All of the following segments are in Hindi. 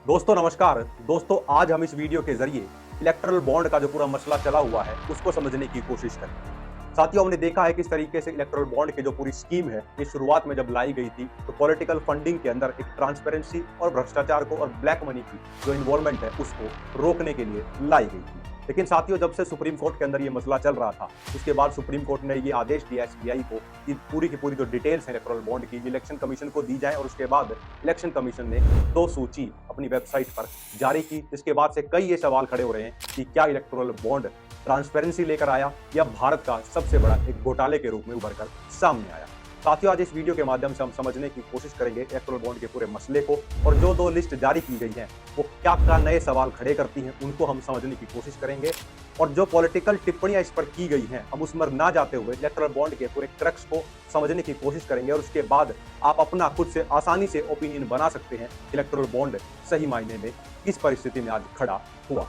दोस्तों नमस्कार। दोस्तों आज हम इस वीडियो के जरिए इलेक्टोरल बॉन्ड का जो पूरा मसला चला हुआ है उसको समझने की कोशिश करेंगे। साथियों, हमने देखा है किस तरीके से इलेक्टोरल बॉन्ड की जो पूरी स्कीम है ये शुरुआत में जब लाई गई थी तो पॉलिटिकल फंडिंग के अंदर एक ट्रांसपेरेंसी और भ्रष्टाचार को और ब्लैक मनी की जो इन्वॉल्वमेंट है उसको रोकने के लिए लाई गई थी। लेकिन साथियों, जब से सुप्रीम कोर्ट के अंदर ये मसला चल रहा था उसके बाद सुप्रीम कोर्ट ने ये आदेश दिया एसबीआई को कि पूरी की पूरी जो डिटेल्स है इलेक्टोरल बॉन्ड की इलेक्शन कमीशन को दी जाए, और उसके बाद इलेक्शन कमीशन ने 2 सूची अपनी वेबसाइट पर जारी की। जिसके बाद से कई ये सवाल खड़े हो रहे हैं कि क्या इलेक्टोरल बॉन्ड ट्रांसपेरेंसी लेकर आया या भारत का सबसे बड़ा एक घोटाले के रूप में उभर कर सामने आया। साथियों, आज इस वीडियो के माध्यम से हम समझने की कोशिश करेंगे इलेक्टोरल बॉन्ड के पूरे मसले को, और जो 2 लिस्ट जारी की गई हैं वो क्या क्या नए सवाल खड़े करती हैं उनको हम समझने की कोशिश करेंगे। और जो पॉलिटिकल टिप्पणियां इस पर की गई हैं हम उसमें ना जाते हुए इलेक्टोरल बॉन्ड के पूरे क्रक्स को समझने की कोशिश करेंगे, और उसके बाद आप अपना खुद से आसानी से ओपिनियन बना सकते हैं इलेक्टोरल बॉन्ड सही मायने में किस परिस्थिति में आज खड़ा हुआ।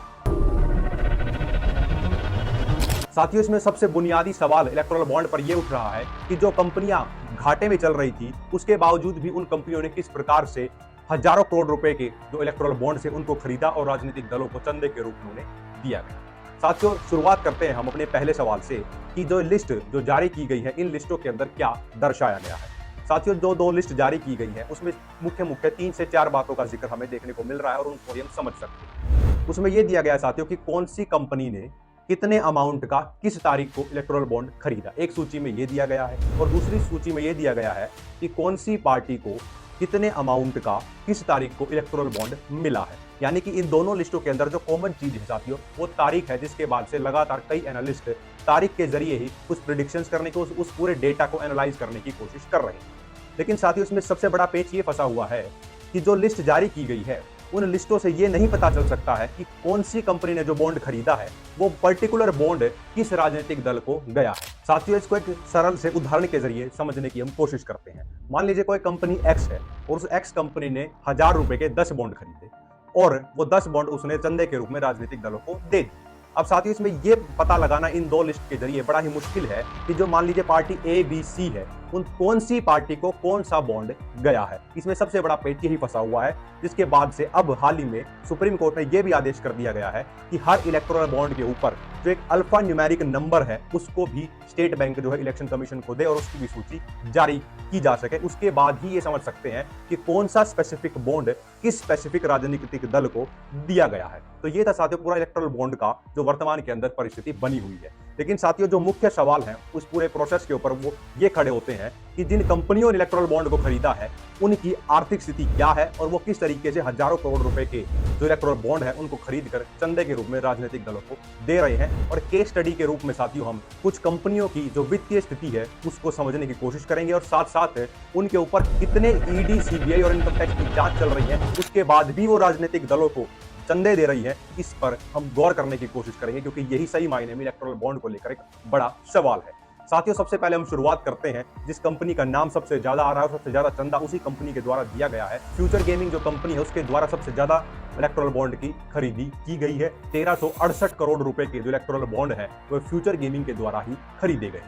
साथियों, इसमें सबसे बुनियादी सवाल इलेक्टोरल बॉन्ड पर यह उठ रहा है कि जो कंपनियां घाटे में चल रही थी उसके बावजूद भी उन कंपनियों ने किस प्रकार से हजारों करोड़ रुपए के जो इलेक्टोरल बॉन्ड से उनको खरीदा और राजनीतिक दलों को चंदे के रूप में उन्हें दिया गया। साथियों, शुरुआत करते हैं हम अपने पहले सवाल से कि जो लिस्ट जो जारी की गई है इन लिस्टों के अंदर क्या दर्शाया गया है। साथियों, जो 2 लिस्ट जारी की गई है उसमें मुख्य 3 से 4 बातों का जिक्र हमें देखने को मिल रहा है और उनको हम समझ सकते हैं। उसमें यह दिया गया है साथियों कि कौन सी कंपनी ने कितने अमाउंट का किस तारीख को इलेक्टोरल बॉन्ड खरीदा। एक सूची में यह दिया गया है और दूसरी सूची में यह दिया गया है कि कौन सी पार्टी को कितने अमाउंट का किस तारीख को इलेक्टोरल बॉन्ड मिला है। यानी कि इन दोनों लिस्टों के अंदर जो कॉमन चीज है साथियों वो तारीख है, जिसके बाद से लगातार कई एनालिस्ट तारीख के जरिए ही कुछ प्रिडिक्शंस करने की उस पूरे डेटा को एनालाइज करने की कोशिश कर रहे हैं। लेकिन साथियों, इसमें सबसे बड़ा पेच ये फंसा हुआ है कि जो लिस्ट जारी की गई है उन लिस्टों से ये नहीं पता चल सकता है कि कौन सी कंपनी ने जो बॉन्ड खरीदा है वो पर्टिकुलर बॉन्ड किस राजनीतिक दल को गया है। साथियों, इसको एक सरल से उदाहरण के जरिए समझने की हम कोशिश करते हैं। मान लीजिए कोई कंपनी एक्स है और उस एक्स कंपनी ने 1000 रुपए के 10 बॉन्ड खरीदे और वो 10 बॉन्ड उसने चंदे के रूप में राजनीतिक दलों को दे दी। अब साथियों, इसमें ये पता लगाना इन 2 लिस्ट के जरिए बड़ा ही मुश्किल है कि जो मान लीजिए पार्टी ए बी सी है उन कौन सी पार्टी को कौन सा बॉन्ड गया है। इसमें सबसे बड़ा पेच यही फंसा हुआ है, जिसके बाद से अब हाल ही में सुप्रीम कोर्ट ने यह भी आदेश कर दिया गया है कि हर इलेक्टोरल बॉन्ड के ऊपर जो एक अल्फा न्यूमेरिक नंबर है उसको भी स्टेट बैंक जो है इलेक्शन कमीशन को दे और उसकी भी सूची जारी की जा सके। उसके बाद ही ये समझ सकते हैं कि कौन सा स्पेसिफिक बॉन्ड किस स्पेसिफिक राजनीतिक दल को दिया गया है। तो ये था साथियों पूरा इलेक्टोरल बॉन्ड का जो वर्तमान के अंदर परिस्थिति बनी हुई है। लेकिन साथियों, जो मुख्य सवाल है उस पूरे प्रोसेस के ऊपर वो ये खड़े होते हैं कि जिन कंपनियों ने इलेक्टोरल बॉन्ड को खरीदा है उनकी आर्थिक स्थिति क्या है और वो किस तरीके से हजारों करोड़ रुपए के जो इलेक्टोरल बॉन्ड है उनको खरीद कर चंदे के रूप में राजनीतिक दलों को दे रहे हैं। और केस स्टडी के रूप में साथियों हम कुछ कंपनियों की जो वित्तीय स्थिति है उसको समझने की कोशिश करेंगे, और साथ साथ उनके ऊपर कितने ईडी सीबीआई और इनकम टैक्स की जांच चल रही है उसके बाद भी वो राजनीतिक दलों को चंदे दे रही है, इस पर हम गौर करने की कोशिश करेंगे, क्योंकि यही सही मायने में इलेक्टोरल बॉन्ड को लेकर एक बड़ा सवाल है। साथियों, सबसे पहले हम शुरुआत करते हैं जिस कंपनी का नाम सबसे ज्यादा आ रहा है, सबसे ज्यादा चंदा उसी कंपनी के द्वारा दिया गया है। फ्यूचर गेमिंग जो कंपनी है उसके द्वारा सबसे ज्यादा इलेक्टोरल बॉन्ड की खरीदी की गई है। 1368 करोड़ रुपए के जो इलेक्टोरल बॉन्ड है वो फ्यूचर गेमिंग के द्वारा ही खरीदे गए।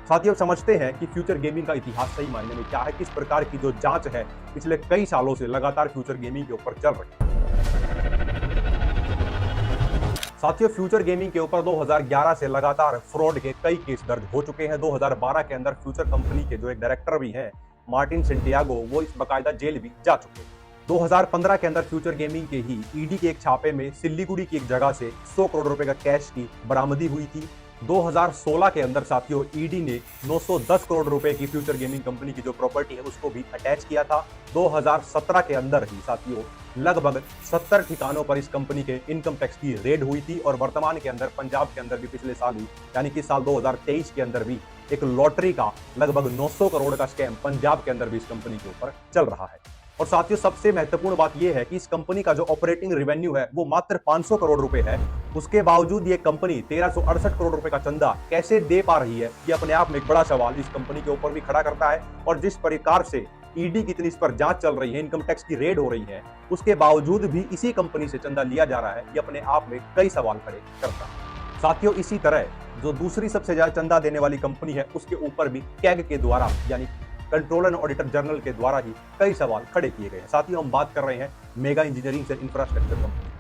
साथियों, समझते हैं कि फ्यूचर गेमिंग का इतिहास सही मायने में क्या है, किस प्रकार की जो जांच है पिछले कई सालों से लगातार फ्यूचर गेमिंग के ऊपर चल रही है। साथियों, फ्यूचर गेमिंग के ऊपर 2011 से लगातार फ्रॉड के कई केस दर्ज हो चुके हैं। 2012 के अंदर फ्यूचर कंपनी के जो एक डायरेक्टर भी हैं मार्टिन सेंटियागो वो इस बकायदा जेल भी जा चुके हैं। 2015 के अंदर फ्यूचर गेमिंग के ही ईडी के एक छापे में सिल्लीगुड़ी की एक जगह से 100 करोड़ रुपए का कैश की बरामदी हुई थी। 2016 के अंदर साथियों ईडी ने 910 करोड़ रुपए की फ्यूचर गेमिंग कंपनी की जो प्रॉपर्टी है उसको भी अटैच किया था। 2017 के अंदर ही साथियों लगभग 70 ठिकानों पर इस कंपनी के इनकम टैक्स की रेड हुई थी, और वर्तमान के अंदर पंजाब के अंदर भी पिछले साल ही यानी कि साल 2023 के अंदर भी एक लॉटरी का लगभग 900 करोड़ का स्कैम पंजाब के अंदर भी इस कंपनी के ऊपर चल रहा है। और साथियों, सबसे महत्वपूर्ण बात यह है कि इस कंपनी का जो ऑपरेटिंग रेवेन्यू है वो मात्र 500 करोड़ रुपए है। उसके बावजूद ये कंपनी 1368 करोड़ रुपए का चंदा कैसे दे पा रही है, ये अपने आप में एक बड़ा सवाल इस कंपनी के ऊपर भी खड़ा करता है। और जिस प्रकार से ईडी की इतनी इस पर जांच चल रही है, इनकम टैक्स की रेड हो रही है, उसके बावजूद भी इसी कंपनी से चंदा लिया जा रहा है, ये अपने आप में कई सवाल खड़े करता है। साथियों, इसी तरह जो दूसरी सबसे ज्यादा चंदा देने वाली कंपनी है उसके ऊपर भी कैग के द्वारा यानी कंट्रोलर एंड ऑडिटर जनरल के द्वारा ही कई सवाल खड़े किए गए हैं। साथियों, हम बात कर रहे हैं mega engineering and infrastructure company.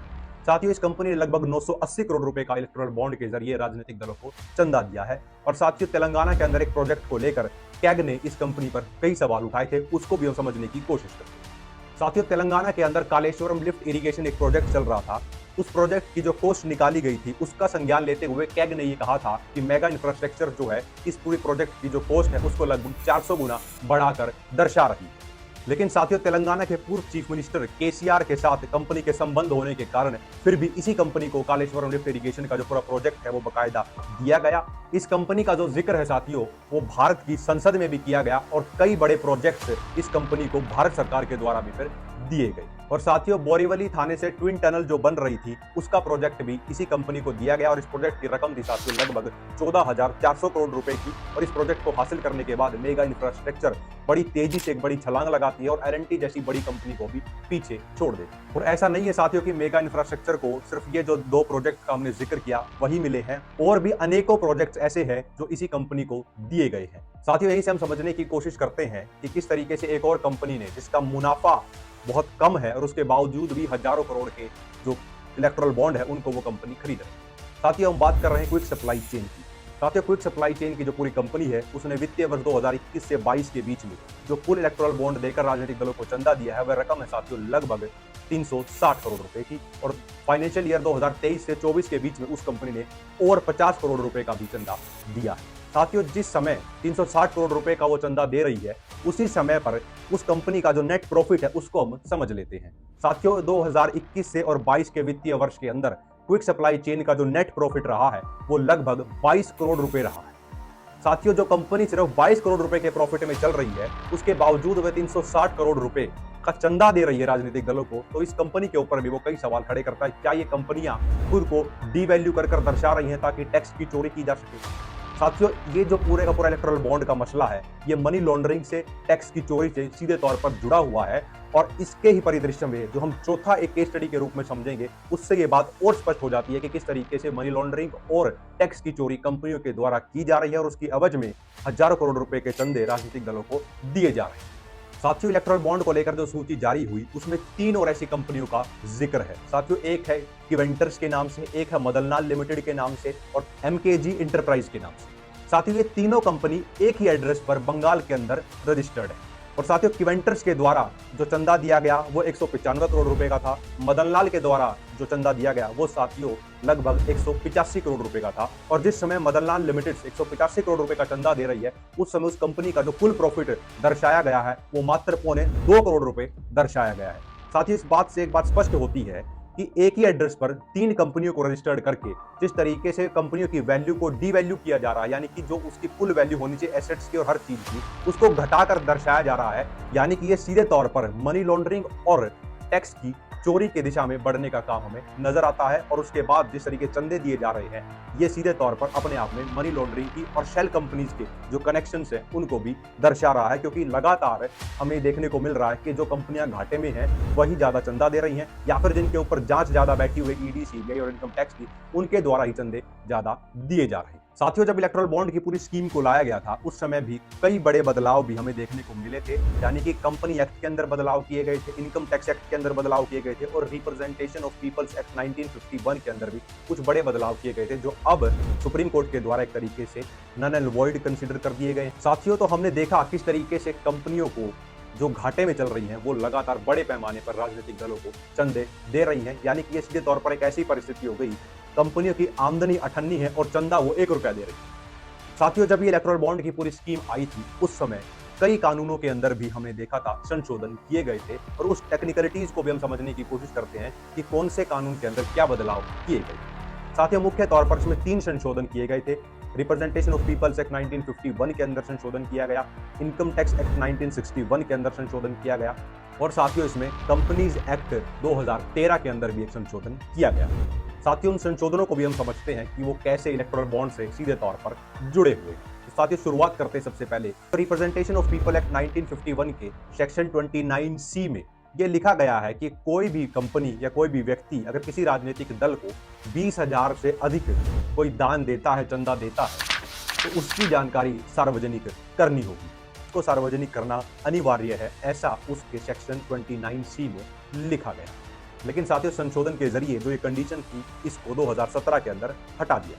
साथियों, इस कंपनी ने लगभग 980 करोड़ रुपए का इलेक्टोरल बॉन्ड के जरिए राजनीतिक दलों को चंदा दिया है। और साथियों, तेलंगाना के अंदर एक प्रोजेक्ट को लेकर कैग ने इस कंपनी पर कई सवाल उठाए थे, उसको भी हम समझने की कोशिश करते हैं। साथियों, तेलंगाना के अंदर कालेश्वरम लिफ्ट इरिगेशन एक प्रोजेक्ट चल रहा था। उस प्रोजेक्ट की जो कॉस्ट निकाली गई थी उसका संज्ञान लेते हुए कैग ने ये कहा था कि मेगा इंफ्रास्ट्रक्चर जो है इस पूरी प्रोजेक्ट की जो कॉस्ट है उसको लगभग 400 गुना बढ़ाकर दर्शा रही है। लेकिन साथियों, तेलंगाना के पूर्व चीफ मिनिस्टर केसीआर के साथ कंपनी के संबंध होने के कारण फिर भी इसी कंपनी को कालेश्वरम लिफ्ट इरिगेशन का जो पूरा प्रोजेक्ट है वो बकायदा दिया गया। इस कंपनी का जो जिक्र है साथियों, वो भारत की संसद में भी किया गया और कई बड़े प्रोजेक्ट्स इस कंपनी को भारत सरकार के द्वारा भी फिर दिए गए। और साथियों, बोरीवली थाने से ट्विन टनल जो बन रही थी उसका प्रोजेक्ट भी इसी कंपनी को दिया गया और इस प्रोजेक्ट की रकम थी साथियों लगभग 14,400 करोड़ रुपए की। और इस प्रोजेक्ट को हासिल करने के बाद मेगा इंफ्रास्ट्रक्चर बड़ी तेजी से एक बड़ी छलांग लगाती है और एल&टी जैसी बड़ी कंपनी को भी पीछे छोड़ देती। और ऐसा नहीं है साथियों कि मेगा इंफ्रास्ट्रक्चर को सिर्फ ये जो 2 प्रोजेक्ट का हमने जिक्र किया वही मिले हैं, और भी अनेकों प्रोजेक्ट ऐसे हैं जो इसी कंपनी को दिए गए हैं। साथियों, यही से हम समझने की कोशिश करते हैं कि किस तरीके से एक और कंपनी ने, जिसका मुनाफा बहुत कम है और उसके बावजूद भी हजारों करोड़ के जो इलेक्टोरल बॉन्ड है उनको वो कंपनी खरीद रही है। साथियों, हम बात कर रहे हैं क्विक सप्लाई चेन की। साथियों, क्विक सप्लाई चेन की जो पूरी कंपनी है उसने वित्तीय वर्ष 2021 से 22 के बीच में जो कुल इलेक्टोरल बॉन्ड देकर राजनीतिक दलों को चंदा दिया है वह रकम है साथियों लगभग 360 करोड़ रुपए की। और फाइनेंशियल ईयर 2023 से 24 के बीच में उस कंपनी ने और 50 करोड़ रुपए का भी चंदा दिया है। साथियों, जिस समय 360 करोड़ रुपए का वो चंदा दे रही है उसी समय पर उस कंपनी का जो नेट प्रॉफिट है उसको हम समझ लेते हैं। साथियों, 2021 से और 22 के वित्तीय वर्ष के अंदर क्विक सप्लाई चेन का जो नेट प्रॉफिट रहा है वो लगभग 22 करोड़ रुपए रहा है। साथियों, जो कंपनी सिर्फ 22 करोड़ रुपए के प्रॉफिट में चल रही है उसके बावजूद वह 360 करोड़ रुपए का चंदा दे रही है राजनीतिक दलों को, तो इस कंपनी के ऊपर भी वो कई सवाल खड़े करता है। क्या ये कंपनियां खुद को डीवैल्यू कर दर्शा रही हैं ताकि टैक्स की चोरी की जा सके? साथियों, ये जो पूरे का पूरा इलेक्टोरल बॉन्ड का मसला है ये मनी लॉन्ड्रिंग से, टैक्स की चोरी से सीधे तौर पर जुड़ा हुआ है। और इसके ही परिदृश्य में जो हम चौथा एक केस स्टडी के रूप में समझेंगे उससे ये बात और स्पष्ट हो जाती है कि किस तरीके से मनी लॉन्ड्रिंग और टैक्स की चोरी कंपनियों के द्वारा की जा रही है और उसकी एवज में हजारों करोड़ रुपए के चंदे राजनीतिक दलों को दिए जा रहे हैं। साथियों, इलेक्टोरल बॉन्ड को लेकर जो सूची जारी हुई उसमें 3 और ऐसी कंपनियों का जिक्र है। साथियों, एक है किवेंटर्स के नाम से, एक है मदनलाल लिमिटेड के नाम से और एमकेजी इंटरप्राइज के नाम से। साथियों, ये तीनों कंपनी एक ही एड्रेस पर बंगाल के अंदर रजिस्टर्ड है। और साथियों, किवेंटर्स के द्वारा जो चंदा दिया गया वो 195 करोड़ रुपए का था। मदनलाल के द्वारा जो चंदा दिया गया वो साथियों लगभग 185 करोड़ रुपए का था। और जिस समय मदनलाल लिमिटेड 185 करोड़ रुपए का चंदा दे रही है उस समय उस कंपनी का जो कुल प्रॉफिट दर्शाया गया है वो मात्र 2.25 करोड़ रुपए दर्शाया गया है। साथियों, इस बात से एक बात स्पष्ट होती है कि एक ही एड्रेस पर 3 कंपनियों को रजिस्टर्ड करके जिस तरीके से कंपनियों की वैल्यू को डीवैल्यू किया जा रहा है, यानी कि जो उसकी फुल वैल्यू होनी चाहिए एसेट्स की और हर चीज की, उसको घटाकर दर्शाया जा रहा है, यानी कि ये सीधे तौर पर मनी लॉन्ड्रिंग और टैक्स की चोरी की दिशा में बढ़ने का काम हमें नजर आता है। और उसके बाद जिस तरीके चंदे दिए जा रहे हैं ये सीधे तौर पर अपने आप में मनी लॉन्ड्रिंग की और शेल कंपनीज के जो कनेक्शंस हैं उनको भी दर्शा रहा है, क्योंकि लगातार हमें देखने को मिल रहा है कि जो कंपनियां घाटे में हैं वही ज्यादा चंदा दे रही हैं, या फिर जिनके ऊपर जांच ज्यादा बैठी हुई ईडी, सीबीआई और इनकम टैक्स की, उनके द्वारा ही चंदे ज्यादा दिए जा रहे हैं। साथियों, जब इलेक्टोरल बॉन्ड की पूरी स्कीम को लाया गया था उस समय भी कई बड़े बदलाव भी हमें देखने को मिले थे, यानी कि कंपनी एक्ट के अंदर बदलाव किए गए थे, इनकम टैक्स एक्ट के अंदर बदलाव किए गए थे और रिप्रेजेंटेशन ऑफ पीपल्स एक्ट 1951 के अंदर भी कुछ बड़े बदलाव किए गए थे जो अब सुप्रीम कोर्ट के द्वारा एक तरीके से नन एंड वॉइड कंसिडर कर दिए गए। साथियों, तो हमने देखा किस तरीके से कंपनियों को जो घाटे में चल रही हैं वो लगातार बड़े पैमाने पर राजनीतिक दलों को चंदे दे रही हैं, यानी कि ये सीधे तौर पर एक ऐसी परिस्थिति हो गई कंपनियों की आमदनी 98 है और चंदा वो 1 रुपया दे रही है। साथियों, जब ये इलेक्टोरल बॉन्ड की पूरी स्कीम आई थी उस समय कई कानूनों के अंदर भी हमने देखा था संशोधन किए गए थे और उस टेक्निकलिटीज को भी हम समझने की कोशिश करते हैं कि कौन से कानून के अंदर क्या बदलाव किए गए। साथियों, मुख्य तौर पर इसमें 3 संशोधन किए गए थे। रिप्रेजेंटेशन ऑफ पीपल्स एक्ट 1951 के अंदर संशोधन किया गया, इनकम टैक्स एक्ट 1961 के अंदर संशोधन किया गया और साथियों इसमें कंपनीज एक्ट 2013 के अंदर भी एक संशोधन किया गया। साथियों, उन संशोधनों को भी हम समझते हैं कि वो कैसे इलेक्टोरल बॉन्ड से सीधे तौर पर जुड़े हुए हैं। तो साथियों, शुरुआत करते हैं सबसे पहले रिप्रेजेंटेशन ऑफ पीपल एक्ट 1951 के सेक्शन 29C में ये लिखा गया है कि कोई भी कंपनी या कोई भी व्यक्ति अगर किसी राजनीतिक दल को 20,000 से अधिक कोई दान देता है, चंदा देता है, तो उसकी जानकारी सार्वजनिक करनी होगी। उसको सार्वजनिक करना अनिवार्य है, ऐसा उसके सेक्शन 29C में लिखा गया। लेकिन साथियों संशोधन के जरिए जो ये कंडीशन थी इसको 2017 के अंदर हटा दिया।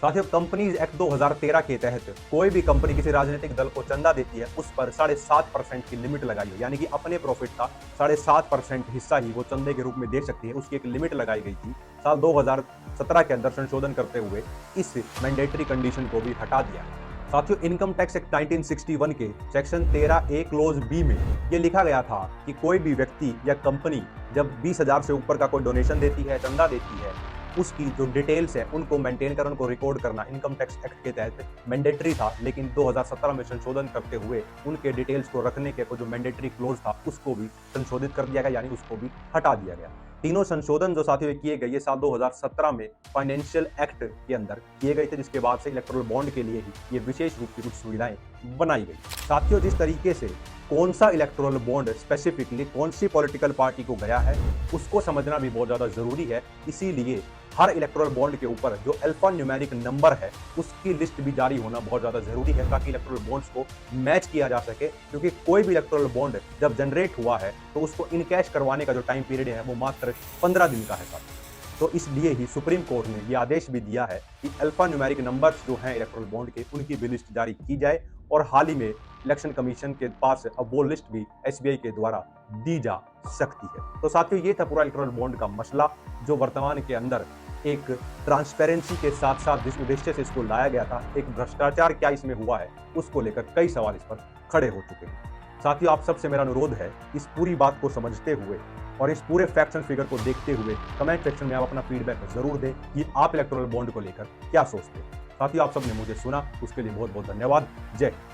साथियों कंपनीज एक्ट 2013 के तहत कोई भी कंपनी किसी राजनीतिक दल को चंदा देती है उस पर 7.5% की लिमिट लगाई है, यानी कि अपने प्रॉफिट का 7.5% हिस्सा ही वो चंदे के रूप में दे सकती है, उसकी एक लिमिट लगाई गई थी। साल 2017 के अंदर संशोधन करते हुए इस मैंडेटरी कंडीशन को भी हटा दिया। साथियों इनकम टैक्स एक्ट 1961 के सेक्शन 13A क्लोज बी में ये लिखा गया था कि कोई भी व्यक्ति या कंपनी जब 20,000 से ऊपर का कोई डोनेशन देती है, चंदा देती है, उसकी जो डिटेल्स है उनको मेंटेन कर उनको रिकॉर्ड करना इनकम टैक्स एक्ट के तहत मैंडेटरी था। लेकिन 2017 में संशोधन करते हुए उनके डिटेल्स को रखने के जो मैंडेटरी क्लोज था उसको भी संशोधित कर दिया गया, यानी उसको भी हटा दिया गया। तीनों संशोधन जो साथियों किए गए ये साल 2017 में फाइनेंशियल एक्ट के अंदर किए गए थे, जिसके बाद से इलेक्टोरल बॉन्ड के लिए ही ये विशेष रूप की कुछ सुविधाएं बनाई गई। साथियों जिस तरीके से कौन सा इलेक्टोरल बॉन्ड स्पेसिफिकली कौन सी पॉलिटिकल पार्टी को गया है उसको समझना भी बहुत ज्यादा जरूरी है। इसीलिए हर इलेक्टोरल बॉन्ड के ऊपर जो अल्फा न्यूमेरिक नंबर है उसकी लिस्ट भी जारी होना बहुत ज्यादा जरूरी है, ताकि इलेक्टोरल बॉन्ड्स को मैच किया जा सके। क्योंकि कोई भी इलेक्टोरल बॉन्ड जब जनरेट हुआ है तो उसको इनकैश करवाने का जो टाइम पीरियड है वो मात्र 15 दिन का है साथ। तो इसलिए ही सुप्रीम कोर्ट ने यह आदेश भी दिया है कि अल्फा न्यूमेरिक नंबर्स जो हैं इलेक्टोरल बॉन्ड के उनकी भी लिस्ट जारी की जाए। और हाल ही में इलेक्शन कमीशन के पास अब वो लिस्ट भी एसबीआई के द्वारा दी जा सकती है। तो साथियों ये था पूरा इलेक्टोरल बॉन्ड का मसला, जो वर्तमान के अंदर एक ट्रांसपेरेंसी के साथ साथ जिस उद्देश्य से इसको लाया गया था, एक भ्रष्टाचार क्या इसमें हुआ है उसको लेकर कई सवाल इस पर खड़े हो चुके हैं। साथियों आप सबसे मेरा अनुरोध है इस पूरी बात को समझते हुए और इस पूरे फैक्ट्स एंड फिगर को देखते हुए कमेंट सेक्शन में आप अपना फीडबैक जरूर दें कि आप इलेक्टोरल बॉन्ड को लेकर क्या सोचते हैं। साथियों आप सबने मुझे सुना उसके लिए बहुत बहुत धन्यवाद। जय हिंद।